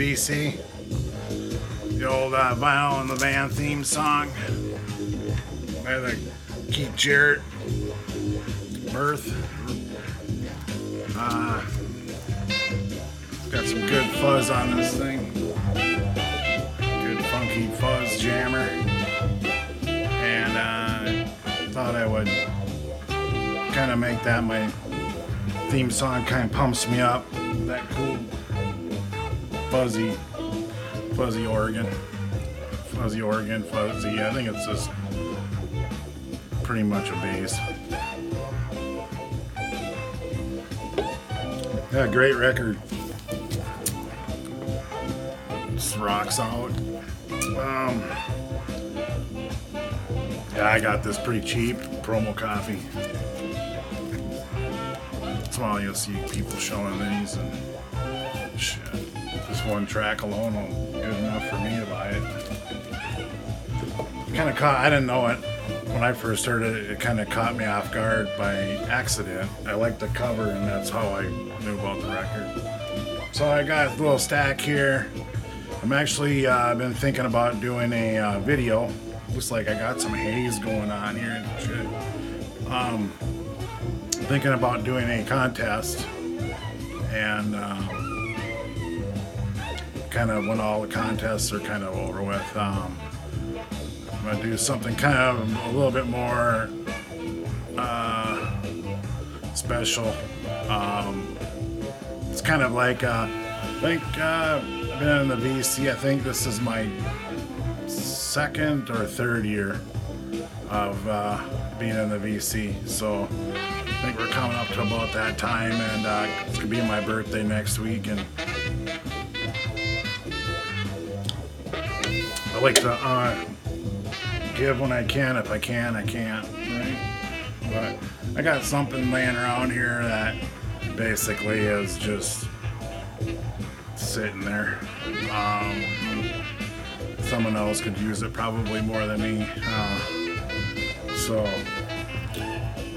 VC. The old Vinyl in the Van theme song by the Keith Jarrett Birth. Got some good fuzz on this thing. Good funky fuzz jammer. And thought I would kind of make that my theme song. Kind of pumps me up. That cool fuzzy organ. Fuzzy. I think it's just pretty much a bass. Yeah, great record. Just rocks out. Yeah, I got this pretty cheap. Promo coffee. That's why you'll see people showing these and shit. This one track alone was good enough for me to buy it. Kind of caught. I didn't know it when I first heard it. It kind of caught me off guard by accident. I liked the cover, and that's how I knew about the record. So I got a little stack here. I'm actually been thinking about doing a video. Looks like I got some haze going on here and shit. Thinking about doing a contest, and kind of when all the contests are kind of over with, I'm gonna do something kind of a little bit more special. It's kind of like I think I've been in the VC. I think this is my second or third year of being in the VC. So I think we're coming up to about that time, and it's gonna be my birthday next week, and I like to give when I can. If I can, I can't, right? But I got something laying around here that basically is just sitting there. Someone else could use it probably more than me. So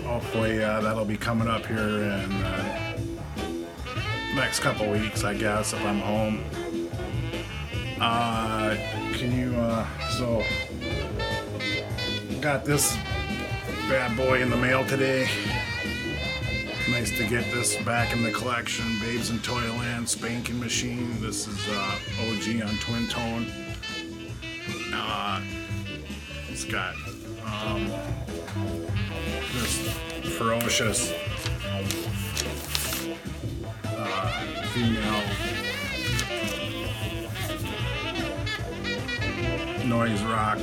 hopefully that'll be coming up here in the next couple weeks, I guess, if I'm home. So got this bad boy in the mail today. Nice to get this back in the collection. Babes in Toyland Spanking Machine. This is OG on twin tone. It's got this ferocious female noise rock.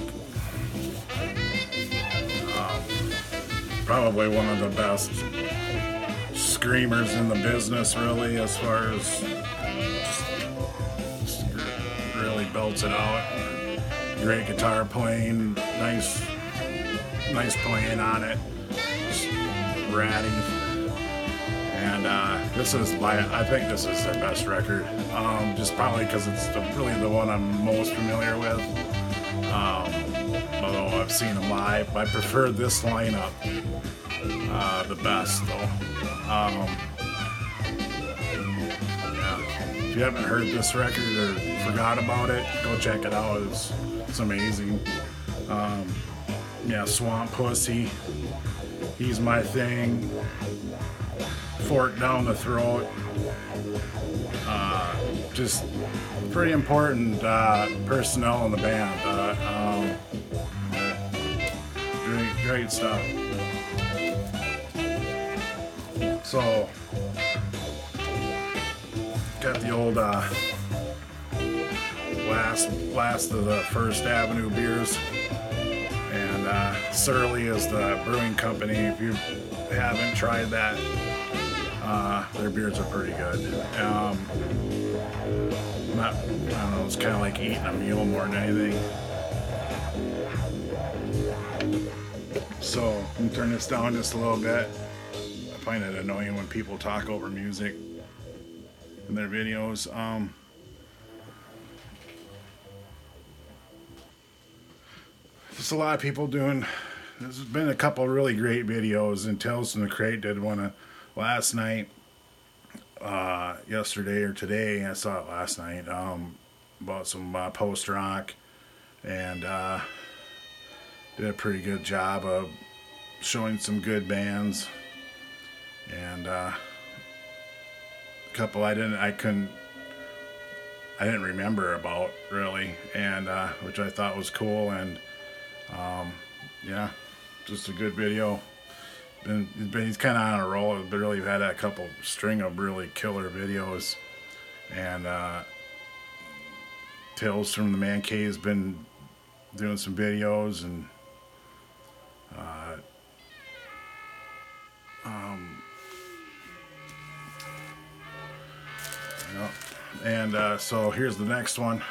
Probably one of the best screamers in the business, really, as far as just really belts it out. Great guitar playing, nice playing on it, just ratty. And this is I think this is their best record, just probably because it's really the one I'm most familiar with. Although I've seen them live, I prefer this lineup the best, though. Yeah. If you haven't heard this record or forgot about it, go check it out. It's amazing. Yeah, Swamp Pussy, he's my thing. Fork Down the Throat. Just pretty important personnel in the band. Great stuff. So, got the old last of the First Avenue beers, and Surly is the brewing company. If you haven't tried that, their beers are pretty good. I don't know, it's kind of like eating a meal more than anything. So, let me turn this down just a little bit. I find it annoying when people talk over music in their videos. Just a lot of people doing. There's been a couple really great videos, and Tales from the Crate did one last night, yesterday or today. I saw it last night. about some post rock, and did a pretty good job of showing some good bands, and a couple I didn't remember about really, and which I thought was cool, and yeah, just a good video. He's kind of on a roll. But really had a couple string of really killer videos, and Tales from the Man Cave has been doing some videos, and you know, and so here's the next one.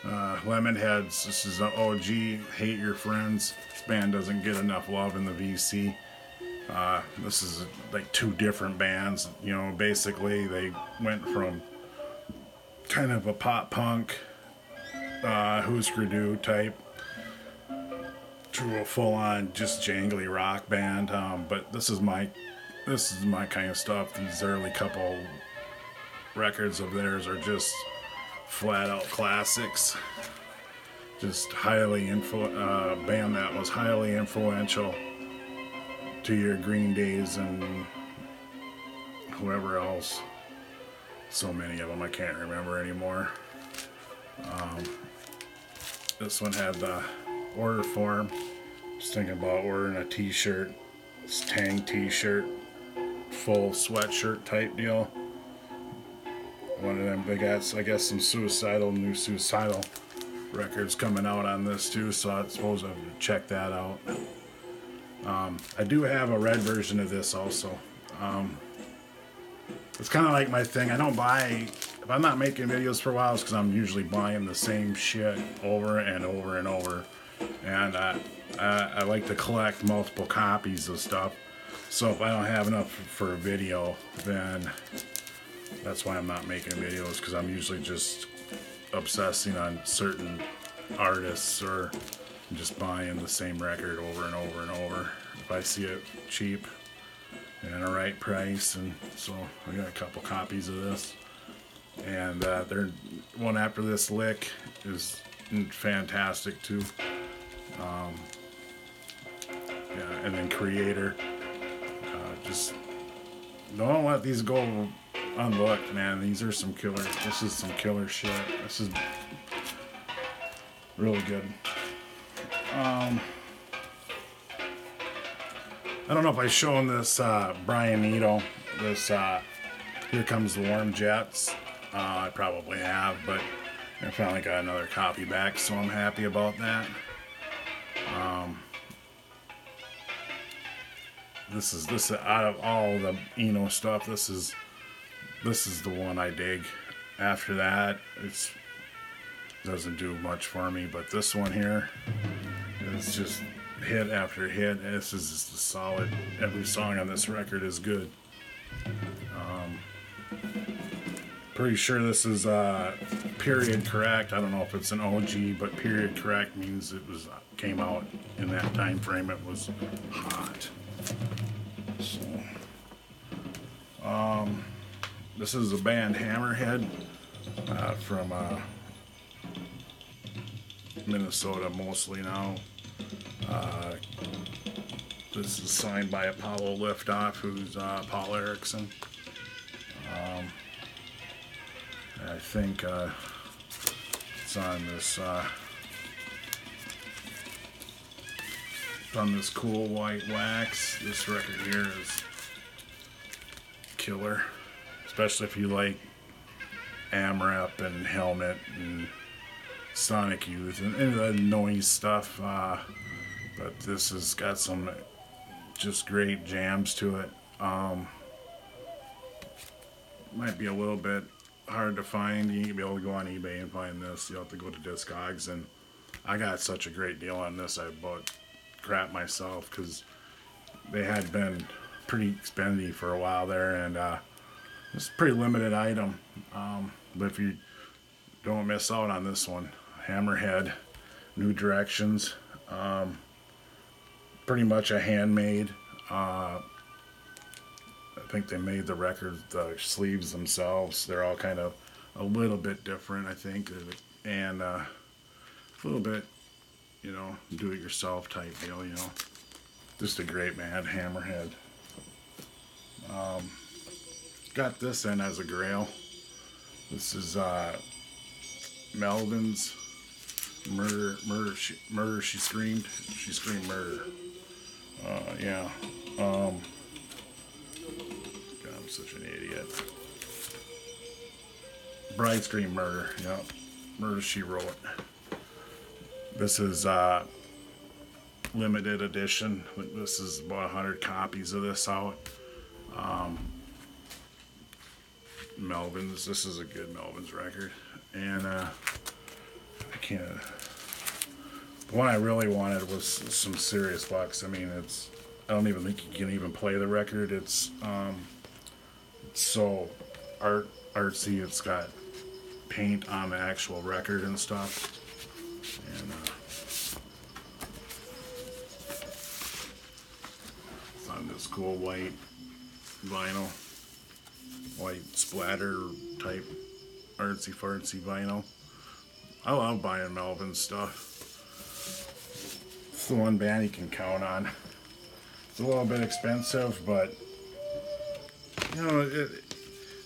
Lemonheads. This is an OG. Hate Your Friends. This band doesn't get enough love in the VC. This is like two different bands. You know, basically they went from kind of a pop punk, Husker Du type, to a full-on just jangly rock band. But this is my kind of stuff. These early couple records of theirs are just flat out classics. Just highly band that was highly influential to your Green Days and whoever else. So many of them I can't remember anymore. This one had the order form. Just thinking about ordering a t-shirt. This Tang t-shirt, full sweatshirt type deal. One of them, they got, I guess, some new Suicidal records coming out on this too, so I suppose I would check that out. I do have a red version of this also. It's kind of like my thing. I don't buy, if I'm not making videos for a while, it's because I'm usually buying the same shit over and over and over. And I like to collect multiple copies of stuff. So if I don't have enough for a video, then that's why I'm not making videos, because I'm usually just obsessing on certain artists or just buying the same record over and over and over if I see it cheap and a right price. And so I got a couple copies of this, and their one after this, Lick, is fantastic too. Yeah, and then Creator. Just don't let these go unlooked, man. These are some killer. This is some killer shit. This is really good. I don't know if I've shown this Brian Eno, this Here Comes the Warm Jets. I probably have, but I finally got another copy back, so I'm happy about that. This is out of all the Eno stuff, this is the one I dig. After that, it doesn't do much for me, but this one here is just hit after hit. This is just a solid. Every song on this record is good. Pretty sure this is period correct. I don't know if it's an OG, but period correct means it came out in that time frame. It was hot. So, this is a band, Hammerhead, from Minnesota mostly now. This is signed by Apollo Liftoff, who's Paul Erickson. I think it's on this cool white wax. This record here is killer, especially if you like AMRAP and Helmet and Sonic Youth and the noise stuff. But this has got some just great jams to it. Might be a little bit hard to find. You can be able to go on eBay and find this. You have to go to Discogs, and I got such a great deal on this. I bought crap myself because they had been pretty expensive for a while there, and it's a pretty limited item. But if you don't miss out on this one, Hammerhead, New Directions, pretty much a handmade. I think they made the record, the sleeves themselves. They're all kind of a little bit different, I think, and a little bit, you know, do-it-yourself type deal, you know. Just a great band, Hammerhead. Got this in as a grail. This is Melvin's Murder, She Screamed. She Screamed Murder. Yeah. God, I'm such an idiot. Bride Screamed Murder. Yeah. Murder, She Wrote. This is limited edition. This is about 100 copies of this out. Melvin's. This is a good Melvin's record, and I can't. The one I really wanted was some Serious Bucks. I mean, it's. I don't even think you can even play the record. It's so artsy. It's got paint on the actual record and stuff, and it's on this cool white vinyl. White splatter type artsy fartsy vinyl. I love buying Melvin stuff. It's the one band you can count on. It's a little bit expensive, but you know,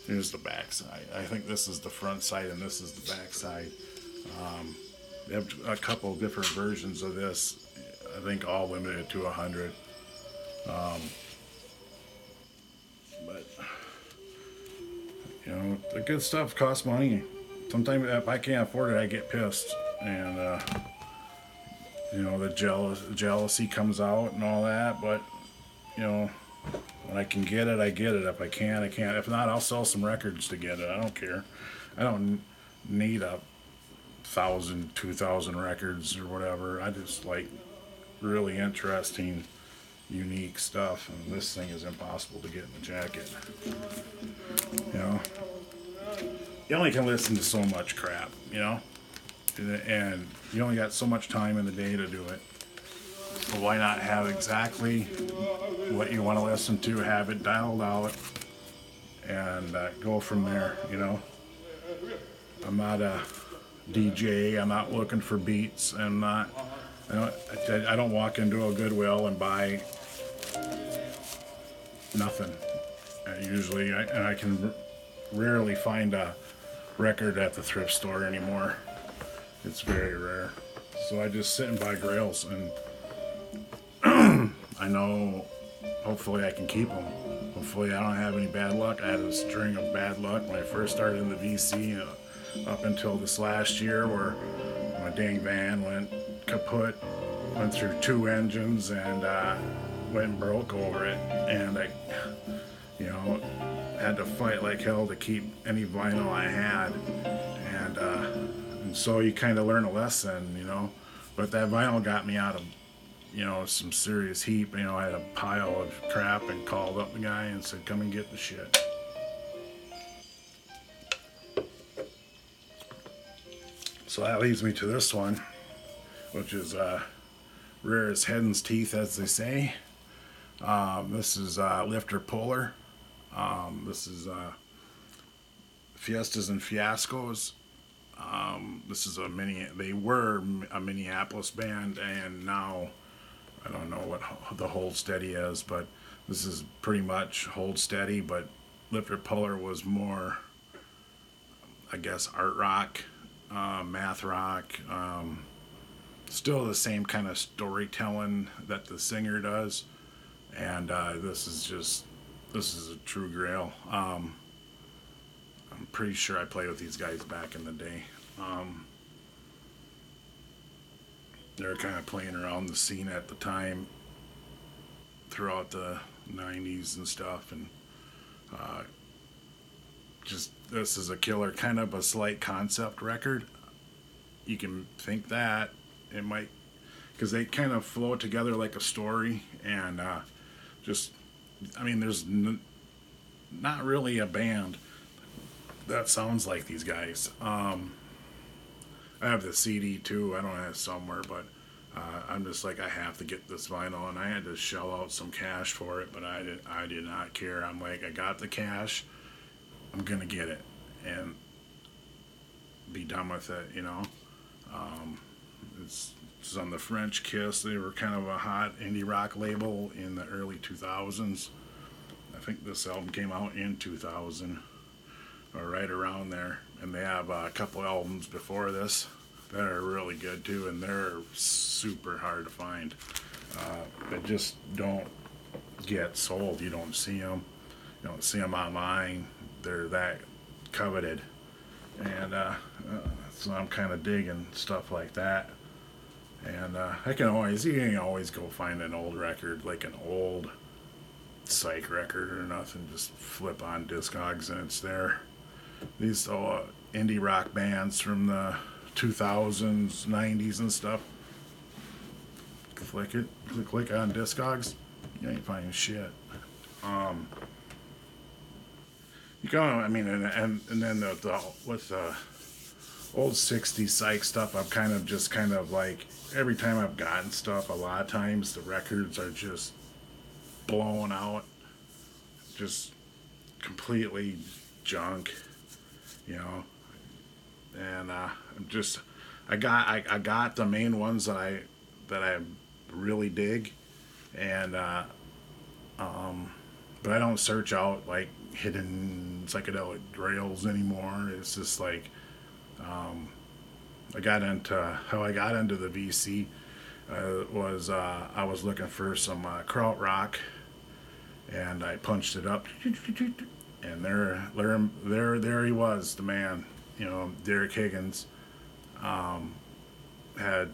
here's the back side. I think this is the front side and this is the back side. They have a couple different versions of this. I think all limited to 100. But you know, the good stuff costs money. Sometimes if I can't afford it, I get pissed, and you know, the jealousy comes out and all that. But you know, when I can get it, I get it. If I can't, I can't. If not, I'll sell some records to get it. I don't care. I don't need 1,000, 2,000 records or whatever. I just like really interesting, unique stuff, and this thing is impossible to get in the jacket. You know, you only can listen to so much crap, you know, and you only got so much time in the day to do it. So why not have exactly what you want to listen to, have it dialed out, and go from there, you know. I'm not a DJ. I'm not looking for beats. I don't walk into a Goodwill and buy nothing. Usually, I can rarely find a record at the thrift store anymore. It's very rare. So I just sit and buy grails, and I know hopefully I can keep them. Hopefully I don't have any bad luck. I had a string of bad luck when I first started in the VC up until this last year, where my dang van went kaput, went through 2 engines, and went and broke over it, and I, you know, had to fight like hell to keep any vinyl I had, and so you kind of learn a lesson, you know. But that vinyl got me out of, you know, some serious heat. You know, I had a pile of crap and called up the guy and said, "Come and get the shit." So that leads me to this one, which is rare as hen's teeth, as they say. This is Lifter Puller. This is Fiestas and Fiascos. This is they were a Minneapolis band, and now I don't know what the Hold Steady is, but this is pretty much Hold Steady, but Lifter Puller was more, I guess, art rock, math rock, still the same kind of storytelling that the singer does, and this is a true grail. I'm pretty sure I played with these guys back in the day. They were kind of playing around the scene at the time throughout the 90s and stuff, and just this is a killer, kind of a slight concept record. You can think that it might, because they kind of flow together like a story, and just, I mean, there's not really a band that sounds like these guys. I have the CD too. I don't have it somewhere, but I'm just like, I have to get this vinyl, and I had to shell out some cash for it, but I did not care. I'm like, I got the cash, I'm gonna get it, and be done with it, you know. It's on the French Kiss. They were kind of a hot indie rock label in the early 2000s. I think this album came out in 2000 or right around there. And they have a couple albums before this that are really good too, and they're super hard to find. They just don't get sold. You don't see them. You don't see them online. They're that coveted. And so I'm kind of digging stuff like that. And you can always go find an old record, like an old Psych record or nothing. Just flip on Discogs and it's there. These indie rock bands from the 2000s, 90s and stuff. Click on Discogs. You ain't finding shit. You go, I mean, and then with the old 60s Psych stuff, I'm kind of like, every time I've gotten stuff, a lot of times the records are just blown out, just completely junk, you know. And I got the main ones that I really dig, and but I don't search out like hidden psychedelic grails anymore. It's just like I got into the VC was I was looking for some krautrock, and I punched it up, and there he was, the man, you know, Derek Higgins. Had a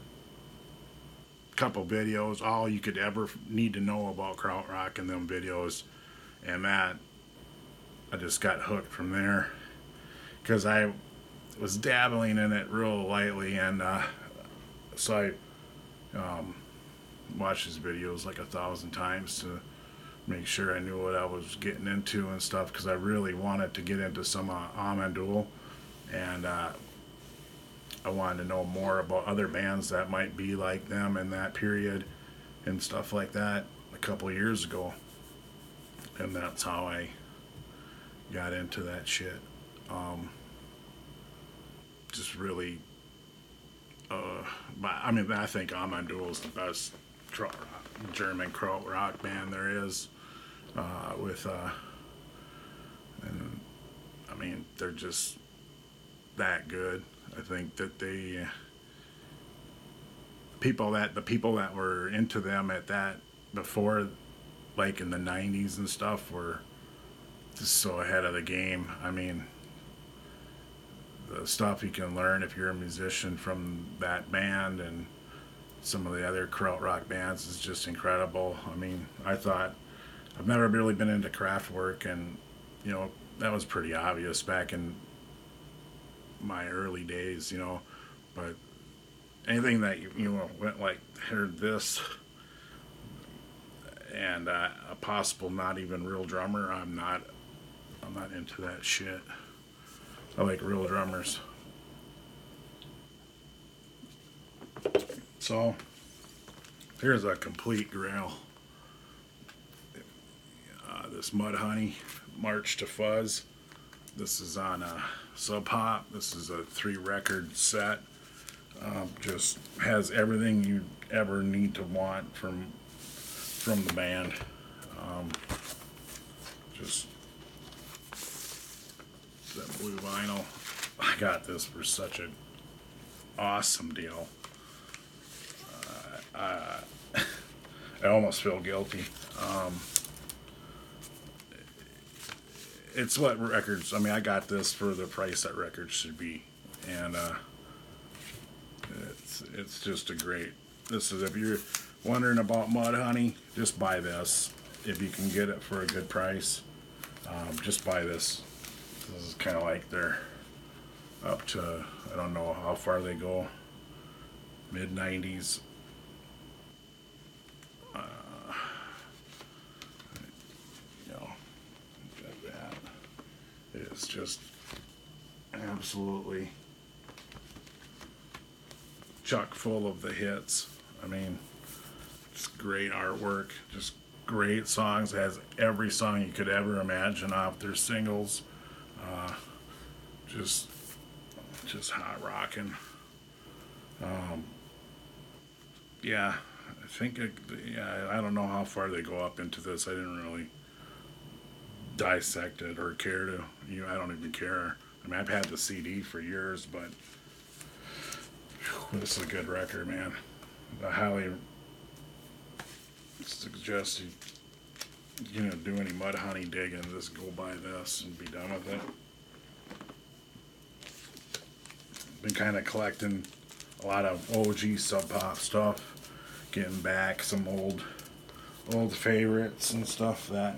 couple videos, all you could ever need to know about krautrock in them videos, and that I just got hooked from there because I was dabbling in it real lightly, and so I watched his videos like 1,000 times to make sure I knew what I was getting into and stuff, because I really wanted to get into some Amandul, and I wanted to know more about other bands that might be like them in that period and stuff like that a couple of years ago. And that's how I got into that shit. Just really, I mean, I think Amandul is the best German krautrock band there is. And I mean, they're just that good. I think that the people that were into them at that before, like in the 90s and stuff, were just so ahead of the game. I mean, the stuff you can learn if you're a musician from that band and some of the other krautrock bands is just incredible. I mean, I've never really been into Kraftwerk, and you know, that was pretty obvious back in my early days, you know, but anything that you know went like, heard this and a possible not even real drummer, I'm not into that shit. I like real drummers. So here's a complete grail. This Mudhoney March to Fuzz. This is on Sub Pop. This is a 3-record set. Just has everything you ever need to want from the band. Just that blue vinyl. I got this for such an awesome deal. I almost feel guilty. It's what records, I mean, I got this for the price that records should be, and it's just a great, this is, if you're wondering about Mudhoney, just buy this. If you can get it for a good price, just buy this. This is kind of like they're up to, I don't know how far they go, mid-90s. It's just absolutely chock full of the hits. I mean, just great artwork, just great songs. It has every song you could ever imagine off their singles. Just just hot rocking. Yeah, I think yeah, I don't know how far they go up into this. I didn't really dissect it or care to. I don't even care. I mean, I've had the CD for years, but whew, this is a good record, man. I highly suggest you do any mud honey digging, just go buy this and be done with it. Been kind of collecting a lot of OG Sub Pop stuff, getting back some old favorites and stuff that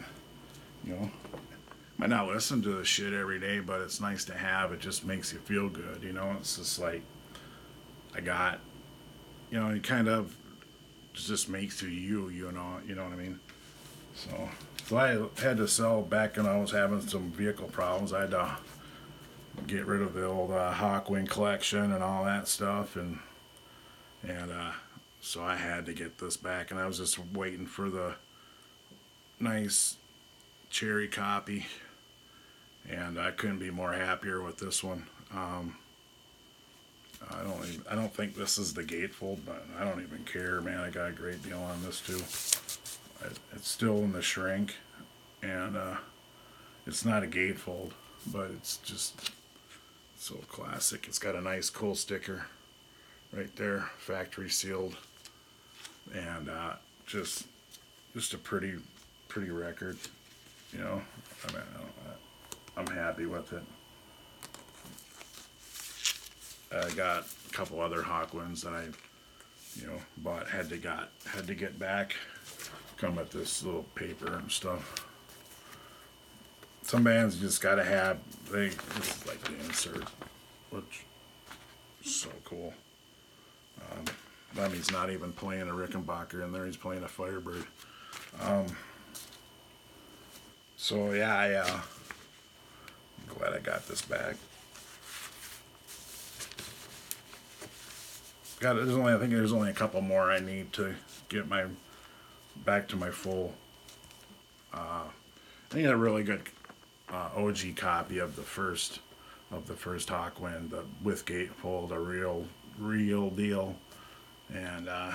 might not listen to this shit every day, but it's nice to have. It just makes you feel good, It's just like I got, it kind of just makes you what I mean. So I had to sell back when I was having some vehicle problems. I had to get rid of the old Hawkwind collection and all that stuff, and so I had to get this back, and I was just waiting for the nice cherry copy, and I couldn't be more happier with this one. I don't think this is the gatefold, but I don't even care, man. I got a great deal on this too. It's still in the shrink, and it's not a gatefold, but it's just so classic. It's got a nice cool sticker right there, factory sealed, and just a pretty record. I mean, I'm happy with it. I got a couple other Hawkwinds that I bought, had to get back. Come with this little paper and stuff. Some bands just gotta have, this is like the insert, which is so cool. That means not even playing a Rickenbacker in there, he's playing a Firebird. So yeah, I'm glad I got this back. I think there's only a couple more I need to get back to my full. I need a really good OG copy of the first Hawkwind, with gatefold, a real deal, and I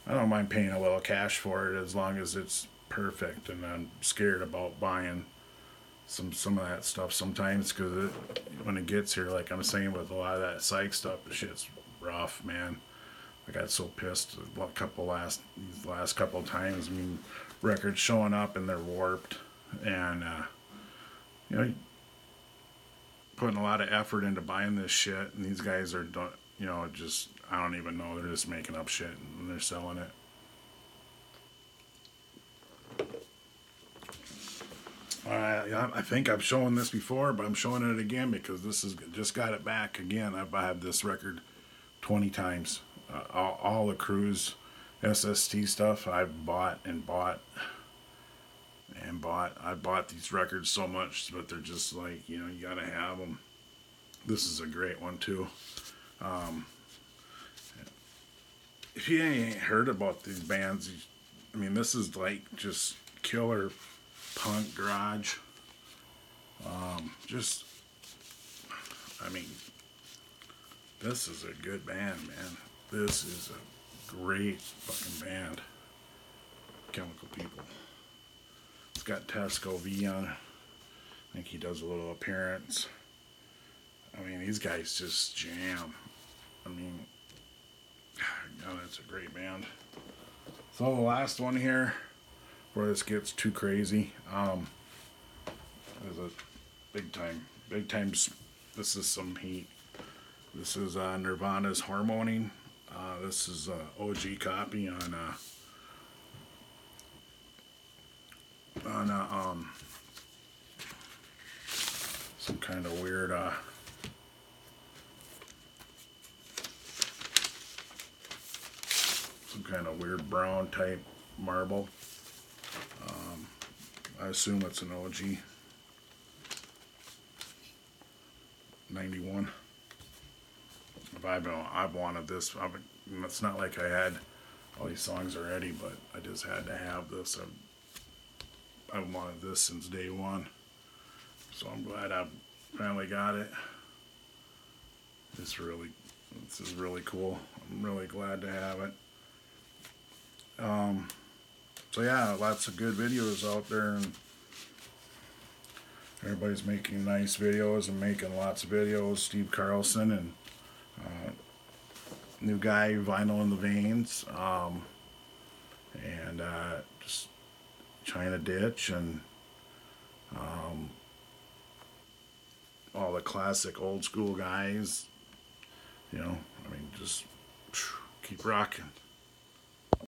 don't mind paying a little cash for it as long as it's perfect. And I'm scared about buying some of that stuff sometimes, because when it gets here, like I'm saying with a lot of that psych stuff, the shit's rough, man. I got so pissed these last couple of times. I mean, records showing up and they're warped, and putting a lot of effort into buying this shit, and these guys are just, I don't even know, they're just making up shit and they're selling it. I think I've shown this before, but I'm showing it again because this is just got it back again. I've had this record 20 times. All the Cruise SST stuff I've bought and bought and bought. I bought these records so much, but they're just like, you gotta have them. This is a great one too. If you ain't heard about these bands, I mean, this is like just killer punk garage. This is a good band, man. This is a great fucking band. Chemical People. It's got Tesco V on it. I think he does a little appearance. I mean, these guys just jam. I mean, God, that's a great band. So the last one here, where this gets too crazy, is a big time. This is some heat. This is Nirvana's Harmony. This is an OG copy on some kind of weird brown type marble. I assume it's an OG 91. I've wanted this. It's not like I had all these songs already, but I just had to have this. I've wanted this since day one, so I'm glad I finally got it. this is really cool. I'm really glad to have it. So yeah, lots of good videos out there, and everybody's making nice videos and making lots of videos. Steve Carlson and new guy, Vinyl in the Veins, and just China Ditch, and all the classic old school guys. You know, I mean, just keep rocking.